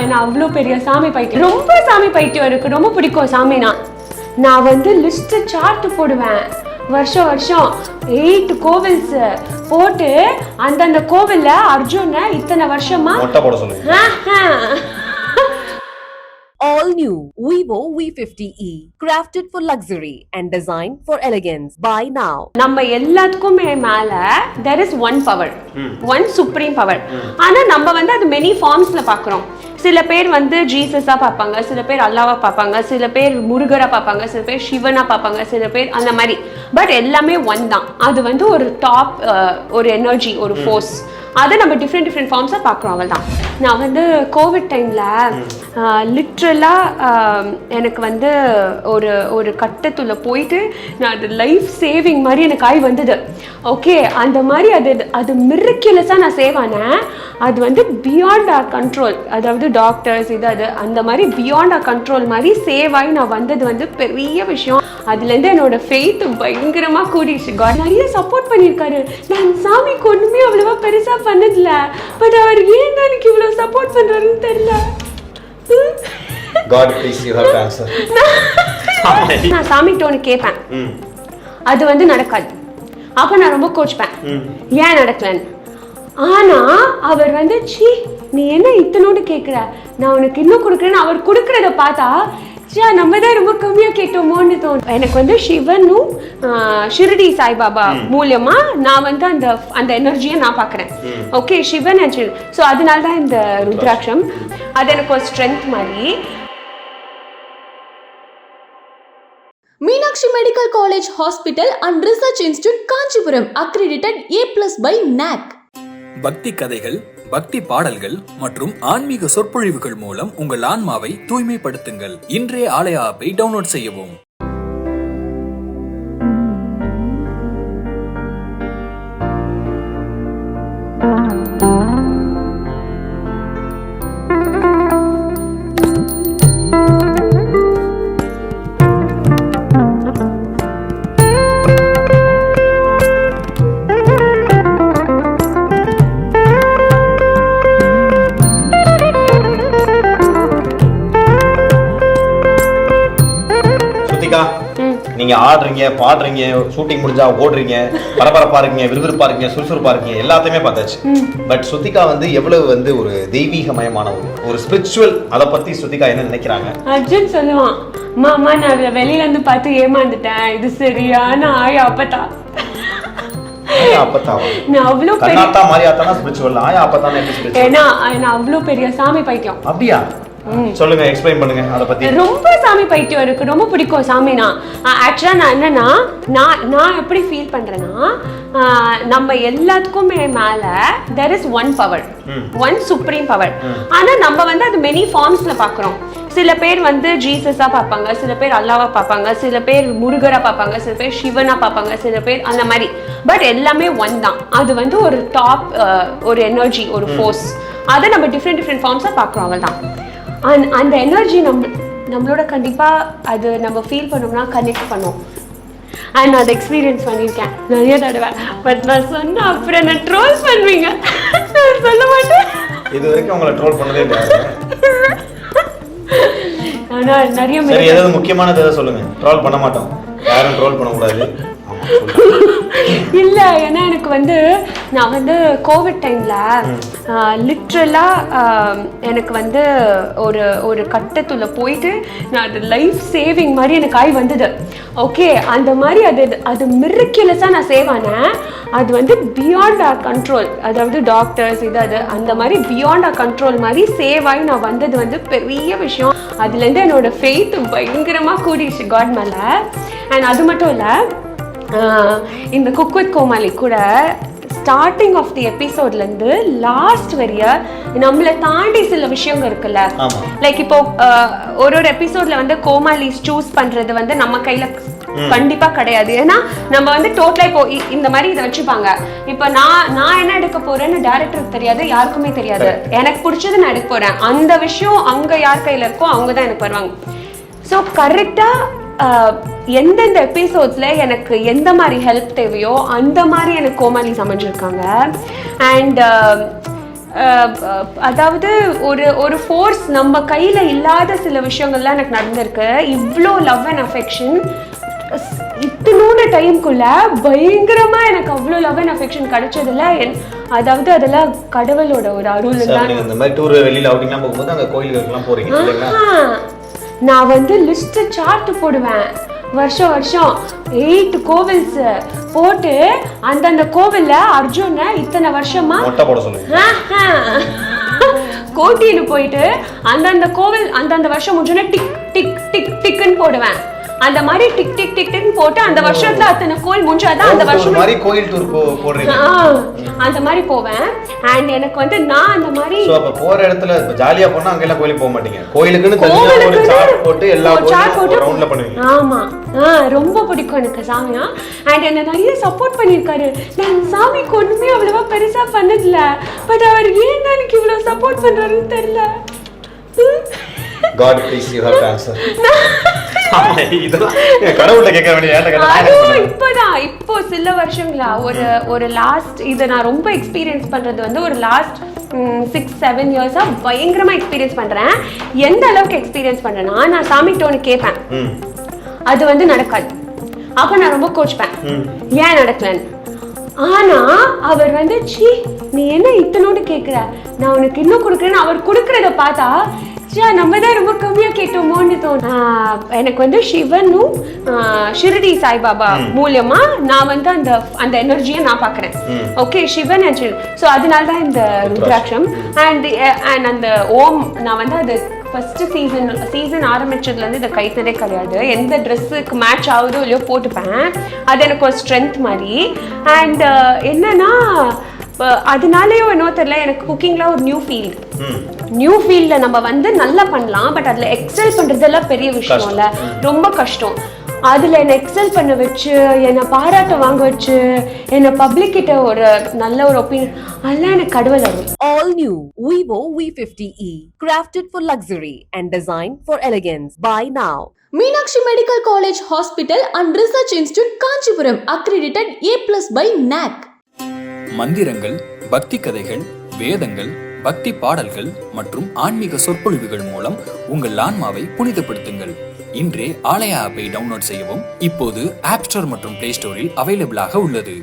நான் அவ்வளோ பெரிய சாமி பைத்தியம், ரொம்ப சாமி பைத்தியம் இருக்கு, ரொம்ப பிடிக்கும் சாமினா. நான் வந்து லிஸ்ட் சார்ட் போடுவேன், வருஷம் 8 கோவில்ஸ் போட்டு அந்தந்த கோவில்ல அர்ஜுன இத்தனை வருஷமா போட சொல்லுங்க. All new Vivo V50e, crafted for luxury and designed for elegance. Buy now. நம்ம எல்லாத்துக்குமே மேல there is one power, one supreme power. ஆனா நம்ம வந்து அது many formsல பாக்குறோம். சில பேர் வந்து ஜீசஸா பார்ப்பாங்க, சில பேர் அல்லாவா பார்ப்பாங்க, சில பேர் முருகரா பார்ப்பாங்க, சில பேர் சிவனா பார்ப்பாங்க, சில பேர் அந்த மாதிரி. பட் எல்லாமே ஒன் தான். அது வந்து ஒரு டாப் ஒரு எனர்ஜி, ஒரு ஃபோர்ஸ். அதை நம்ம டிஃப்ரெண்ட் ஃபார்ம்ஸாக பார்க்குறோம். அவள் தான். நான் வந்து கோவிட் டைமில் லிட்ரலாக எனக்கு வந்து ஒரு கட்டத்துல போயிட்டு நான் அது லைஃப் சேவிங் மாதிரி எனக்கு ஆகி வந்தது. ஓகே, அந்த மாதிரி அது மிரக்கியலஸாக நான் சேவ் ஆனேன். அது வந்து பியாண்ட் ஆர் கண்ட்ரோல், அதாவது டாக்டர்ஸ் அது அந்த மாதிரி பியாண்ட் ஆர் கண்ட்ரோல் மாதிரி சேவ் ஆகி நான் வந்தது வந்து பெரிய விஷயம். அதுலேருந்து என்னோட ஃபெய்த் பயங்கரமாக கூடிடுச்சு. காட் நிறைய சப்போர்ட் பண்ணியிருக்காரு. நான் சாமிக்கு ஒன்றுமே அவ்வளோவா பெருசாக பண்ணதில்ல, பட் அவர் ஏன் தான் எனக்கு இவ்வளோ சப்போர்ட் பண்ணுறாருன்னு தெரியல. நான் சாமிகிட்ட ஒன்று கேட்பேன், அது வந்து நடக்காது. அப்போ நான் ரொம்ப கோச்சுப்பேன், ஏன் நடக்கலன்னு. ஆனா அவர் வந்து நீ என்ன இத்தனோடு கேட்குற, நான் உனக்கு இன்னும் கொடுக்குறேன்னு அவர் கொடுக்குறத பார்த்தா நம்ம தான் ரொம்ப கம்மியா கேட்டோமோன்னு தோணும். எனக்கு வந்து சிவனும் ஷிரடி சாய்பாபா மூலியமா நான் வந்து அந்த எனர்ஜியை நான் பாக்குறேன். ஓகே, சிவன் அண்ட் ஸோ அதனால தான் இந்த ருத்ராட்சம் அது எனக்கு ஒரு ஸ்ட்ரென்த் மாதிரி. Meenakshi Medical College Hospital and Research Institute, Kanchipuram, accredited A+ by NAC. பக்தி கதைகள், பக்தி பாடல்கள் மற்றும் ஆன்மீக சொற்பொழிவுகள் மூலம் உங்கள் ஆன்மாவை தூய்மைப்படுத்துங்கள். இன்றைய ஆலய ஆப்பை டவுன்லோட் செய்யவும். நீங்க ஆடுறீங்க, பாடுறீங்க, ஷூட்டிங் முடிஞ்சா ஓடுறீங்க, பரபரப்பா இருக்கீங்க, விறுவிறுப்பா இருக்கீங்க, சுறுசுறுப்பா இருக்கீங்க, எல்லாத்தையுமே பார்த்தாச்சு. பட் ஸ்ருதிகா வந்து எவ்வளவு வந்து ஒரு தெய்வீகமயமான ஒரு ஸ்பிரிச்சுவல், அதை பத்தி ஸ்ருதிகா என்ன நினைக்கிறாங்க? அர்ஜுன் சொல்லுவான், மாமா நான் வெளியில இருந்து பார்த்து ஏமாந்துட்டேன், இது சரியான ஆயா அப்பத்தா. நான் அவ்வளோ கண்ணாத்தா மாரியாத்தானா ஸ்பிரிச்சுவல், ஆயா அப்பத்தானா எப்படி ஸ்பிரிச்சுவல்? ஏன்னா நான் அவ்வளோ பெரிய சாமி பைத்தியம். அப்படியா? சொல்லுங்க, எக்ஸ்பிளைன் பண்ணுங்க அத பத்தி. ரொம்ப சாமி பைத்தியம் இருக்கு, ரொம்ப பிடிக்கும் சாமினா. ஆக்சுவலா நான் என்னன்னா நான் எப்படி ஃபீல் பண்றேன்னா, நம்ம எல்லாத்துக்குமே மேல there is one power, one supreme power. ஆனா நம்ம வந்து அது many formsல பாக்குறோம். சில பேர் வந்து ஜீசஸா பார்ப்பாங்க, சில பேர் அல்லாவா பார்ப்பாங்க, சில பேர் முருகரா பார்ப்பாங்க, சில பேர் சிவனா பார்ப்பாங்க, சில பேர் அந்த மாதிரி. பட் எல்லாமே ஒன் தான். அது வந்து ஒரு டாப் ஒரு எனர்ஜி, ஒரு ஃபோர்ஸ். அதை நம்ம டிஃப்ரெண்ட் ஃபார்ம்ஸா பாக்குறோம். அவள் தான். அந்த எனர்ஜி நம்மளோட கண்டிப்பா அது நம்ம ஃபீல் பண்ணோம்னா கனெக்ட் பண்ணும். அண்ட் நான் அதை எக்ஸ்பீரியன்ஸ் பண்ணியிருக்கேன் நிறைய தடவை. பட் நான் சொன்ன அப்புறம் நான் ட்ரோல் பண்ணுவீங்க, சொல்ல மாட்டேன். இது வரைக்கும் உங்களை ட்ரோல் பண்ணதே இல்லை. ஆனா நிறைய ஏதாவது முக்கியமானது எதாவது சொல்லுங்க. ட்ரோல் பண்ண மாட்டோம், யாரும் ட்ரோல் பண்ணக்கூடாது. இல்ல, ஏன்னா எனக்கு வந்து நான் வந்து கோவிட் டைம்ல லிட்ரலா எனக்கு வந்து ஒரு கட்டத்துல போயிட்டு நான் அது லைஃப் சேவிங் மாதிரி எனக்கு ஆகி வந்தது. ஓகே, அந்த மாதிரி அது மிரக்கியலஸா நான் சேவ் ஆனேன். அது வந்து பியாண்ட் ஆர் கண்ட்ரோல், அதாவது டாக்டர்ஸ் அது அந்த மாதிரி பியாண்ட் ஆர் கண்ட்ரோல் மாதிரி சேவ் ஆகி நான் வந்தது வந்து பெரிய விஷயம். அதுலேருந்து என்னோட ஃபெய்த் பயங்கரமாக கூடிடுச்சு காட் மேலே. அண்ட் அது மட்டும் இல்லை, இந்த குக் வித் கோமாளி கூட ஸ்டார்டிங் ஆஃப் தி எபிசோட்லேருந்து லாஸ்ட் வரைய நம்மளை தாண்டி சில விஷயங்கள் இருக்குல்ல. லைக் இப்போ ஒரு எபிசோட்ல வந்து கோமாளிஸ் சூஸ் பண்றது வந்து நம்ம கையில கண்டிப்பா கிடையாது. ஏன்னா நம்ம வந்து டோட்டலா இப்போ இந்த மாதிரி இதை வச்சுப்பாங்க. இப்போ நான் என்ன எடுக்க போறேன்னு டைரக்டருக்கு தெரியாது, யாருக்குமே தெரியாது. எனக்கு பிடிச்சது நான் எடுக்க போறேன். அந்த விஷயம் அங்க யார் கையில இருக்கோ அவங்க தான் எனக்கு வருவாங்க. ஸோ கரெக்டா எந்தெந்த எபிசோட்ஸ்ல எனக்கு எந்த மாதிரி ஹெல்ப் தேவையோ அந்த மாதிரி எனக்கு கோமாளி சமைஞ்சிருக்காங்க. அண்ட் அதாவது ஒரு ஃபோர்ஸ் நம்ம கையில இல்லாத சில விஷயங்கள்லாம் எனக்கு நடந்திருக்கு. இவ்வளோ லவ் அண்ட் அஃபெக்ஷன் இத்தனோட டைம்குள்ள பயங்கரமா எனக்கு அவ்வளோ லவ் அண்ட் அஃபெக்ஷன் கிடைச்சதுல அதாவது அதெல்லாம் கடவுளோட ஒரு அருள் தான். இந்த மாதிரி டூர் வெளியில அவுட்டிங்லாம் போகும்போது அங்க கோயில்களுக்குலாம் போறீங்க இல்லைங்களா? நான் வந்து லிஸ்ட் சார்ட் போடுவேன். வருஷம் 8 கோவில்ஸ் போட்டு அந்தந்த கோவில்ல அர்ஜுன இத்தனை வருஷமா மொட்டை போட சொல்லுங்க. கோட்டின்னு போயிட்டு அந்தந்த கோவில் அந்தந்த வருஷம் முடிஞ்சோன்னா டிக் டிக் டிக் டிக்னு போடுவேன். அந்த மாதிரி டிக் டிக் டிக் டிக் போட்டு அந்த வருஷத்துல அத்தனை கோயில் முடிஞ்சாதான் அந்த வருஷம் மாதிரி கோயில் டூர் போடுறீங்க. அந்த மாதிரி போவேன். அண்ட் எனக்கு வந்து நான் அந்த மாதிரி அப்ப போற இடத்துல ஜாலியா போனா அங்க எல்லாம் கோயிலுக்கு போக மாட்டீங்க. கோயிலுக்குன்னு தனியா ஒரு சார்ட் போட்டு எல்லா கோயிலும் ரவுண்ட்ல பண்ணுவீங்க. ஆமா ரொம்ப பிடிக்கும் எனக்கு சாமியா. அண்ட் என்ன நிறைய சப்போர்ட் பண்ணிருக்காரு. நான் சாமிக்கு ஒண்ணுமே அவ்வளவா பெருசா பண்ணதில்ல. பட் அவர் ஏன் எனக்கு இவ்வளவு சப்போர்ட் பண்றாருன்னு தெரியல. God please you have to answer. இதெல்லாம் கடவுள்கிட்ட கேட்க வேண்டிய இப்போ சில வருஷங்களா ஒரு லாஸ்ட் இதை நான் ரொம்ப எக்ஸ்பீரியன்ஸ் பண்றது வந்து ஒரு லாஸ்ட் 6-7 இயர்ஸா பயங்கரமா எக்ஸ்பீரியன்ஸ் பண்றேன். எந்த அளவுக்கு எக்ஸ்பீரியன்ஸ் பண்றேன்னா நான் சாமிகிட்ட ஒன்று கேட்பேன், அது வந்து நடக்காது. அப்ப நான் ரொம்ப கோச்சுப்பேன் ஏன் நடக்கலன்னு. ஆனா அவர் வந்து நீ என்ன இத்தனோடு கேட்குற, நான் உனக்கு இன்னும் கொடுக்குறேன்னு அவர் கொடுக்கறத பார்த்தா நம்ம தான் ரொம்ப கம்மியா கேட்டோமோன்னு தோணும். எனக்கு வந்து சிவனும் ஷிரடி சாய்பாபா மூலியமா நான் வந்து அந்த எனர்ஜியை நான் பாக்குறேன். ஓகே சிவன் அண்ட் ஸோ அதனால தான் இந்த ருத்ராட்சம் அண்ட் அந்த ஓம் நான் வந்து அது ஃபர்ஸ்ட் சீசன் ஆரம்பிச்சதுல இருந்து இந்த கைத்தறே கிடையாது. எந்த ட்ரெஸ்ஸுக்கு மேட்ச் ஆகுதோ இல்லையோ போட்டுப்பேன். அது எனக்கு ஒரு ஸ்ட்ரென்த் மாதிரி. அண்ட் என்னன்னா அதனாலேயோ என்னோ தெரியல எனக்கு குக்கிங்ல ஒரு நியூ ஃபீல்ட்ல நம்ம வந்து நல்லா பண்ணலாம். பட் அதுல எக்ஸல் பண்றதெல்லாம் பெரிய விஷயம் இல்ல, ரொம்ப கஷ்டம். அதுல என்ன எக்ஸல் பண்ண வச்சு என்னை பாராட்ட வாங்க வச்சு என்ன பப்ளிக் கிட்ட ஒரு நல்ல ஒரு ஒப்பீனியன் அதெல்லாம் எனக்கு கடவுள் அருள். All new Vivo V50e, crafted for luxury and designed for elegance. Buy now. Meenakshi Medical College Hospital and Research Institute, Kanchipuram, accredited A+ by NAC. மந்திரங்கள், பக்தி கதைகள், வேதங்கள், பக்தி பாடல்கள் மற்றும் ஆன்மீக சொற்பொழிவுகள் மூலம் உங்கள் ஆன்மாவை புனிதப்படுத்துங்கள். இன்றே ஆலயா ஆப்பை டவுன்லோட் செய்யவும். இப்போது ஆப் ஸ்டோர் மற்றும் பிளே ஸ்டோரில் அவைலபிளாக உள்ளது.